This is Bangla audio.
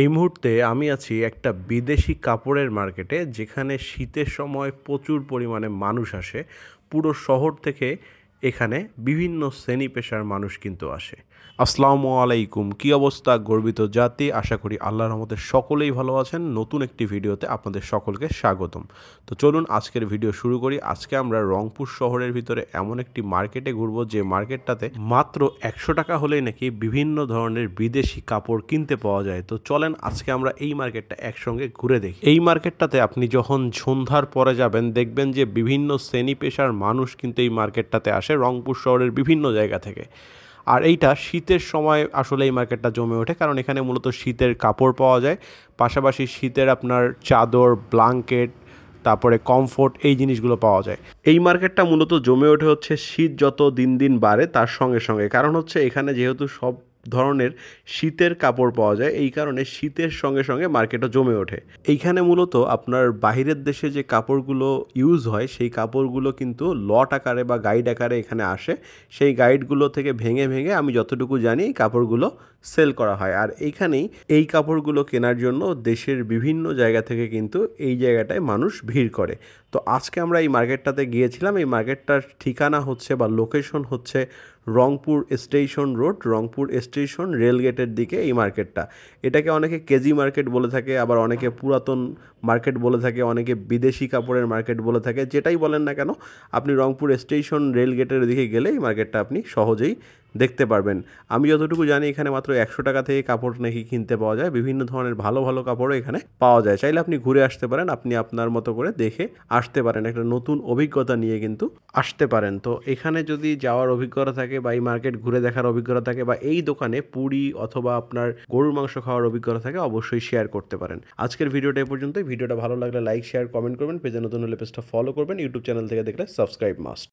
এই মুহূর্তে আমি আছি একটা বিদেশি কাপড়ের মার্কেটে, যেখানে শীতের সময় প্রচুর পরিমাণে মানুষ আসে। পুরো শহর থেকে এখানে বিভিন্ন শ্রেণী পেশার মানুষ কিন্তু আসে। আসসালামু আলাইকুম, কী অবস্থা গর্বিত জাতি? আশা করি আল্লাহর রহমতে সকলেই ভালো আছেন। নতুন একটি ভিডিওতে আপনাদের সকলকে স্বাগতম। তো চলুন আজকের ভিডিও শুরু করি। আজকে আমরা রংপুর শহরের ভিতরে এমন একটি মার্কেটে ঘুরবো, যে মার্কেটটাতে মাত্র 100 টাকা হলেই নাকি বিভিন্ন ধরনের বিদেশি কাপড় কিনতে পাওয়া যায়। তো চলেন আজকে আমরা এই মার্কেটটা একসঙ্গে ঘুরে দেখি। এই মার্কেটটাতে আপনি যখন সন্ধ্যার পরে যাবেন, দেখবেন যে বিভিন্ন শ্রেণী পেশার মানুষ কিন্তু এই মার্কেটটাতে আসে রংপুর শহরের বিভিন্ন জায়গা থেকে। আর এইটা শীতের সময় আসলে এই মার্কেটটা জমে ওঠে, কারণ এখানে মূলত শীতের কাপড় পাওয়া যায়, পাশাপাশি শীতের আপনার চাদর, ব্ল্যাঙ্কেট, তারপরে কমফোর্ট, এই জিনিসগুলো পাওয়া যায়। এই মার্কেটটা মূলত জমে ওঠে হচ্ছে শীত যত দিন দিন বাড়ে তার সঙ্গে সঙ্গে। কারণ হচ্ছে এখানে যেহেতু সব ধরনের শীতের কাপড় পাওয়া যায়, এই কারণে শীতের সঙ্গে সঙ্গে মার্কেটও জমে ওঠে। এইখানে মূলত আপনার বাহিরের দেশে যে কাপড়গুলো ইউজ হয়, সেই কাপড়গুলো কিন্তু লট আকারে বা গাইড আকারে এখানে আসে। সেই গাইডগুলো থেকে ভেঙে ভেঙে, আমি যতটুকু জানি, এই কাপড়গুলো সেল করা হয়। আর এইখানেই এই কাপড়গুলো কেনার জন্য দেশের বিভিন্ন জায়গা থেকে কিন্তু এই জায়গাটায় মানুষ ভিড় করে। তো আজকে আমরা এই মার্কেটটাতে গিয়েছিলাম। এই মার্কেটটার ঠিকানা হচ্ছে বা লোকেশন হচ্ছে Rangpur station road, Rangpur station রেলগেটের দিকে এই মার্কেটটা। এটাকে অনেকে কেজি মার্কেট বলে থাকে, আবার অনেকে পুরাতন মার্কেট বলে থাকে, অনেকে বিদেশি কাপড়ের মার্কেট বলে থাকে। যেটাই বলেন না কেন, আপনি রংপুর স্টেশন রেলগেটের দিকে গেলে এই মার্কেটটা আপনি সহজেই দেখতে পারবেন। আমি যতটুকু জানি এখানে মাত্র 100 টাকা থেকে কাপড় নাকি কিনতে পাওয়া যায়। বিভিন্ন ধরনের ভালো ভালো কাপড়ও এখানে পাওয়া যায়। চাইলে আপনি ঘুরে আসতে পারেন, আপনি আপনার মতো করে দেখে আসতে পারেন, একটা নতুন অভিজ্ঞতা নিয়ে কিন্তু আসতে পারেন। তো এখানে যদি যাওয়ার অভিজ্ঞতা থাকে বা এই মার্কেট ঘুরে দেখার অভিজ্ঞতা থাকে বা এই দোকানে পুরি অথবা আপনার গরুর মাংস খাওয়ার অভিজ্ঞতা থাকে, অবশ্যই শেয়ার করতে পারেন। আজকের ভিডিওটা এই পর্যন্তই। ভিডিওটা ভালো লাগলে লাইক, শেয়ার, কমেন্ট করবেন। পেজে নতুন হলে পেজটা ফলো করবেন। ইউটিউব চ্যানেল থেকে দেখলে সাবস্ক্রাইব মাস্ট।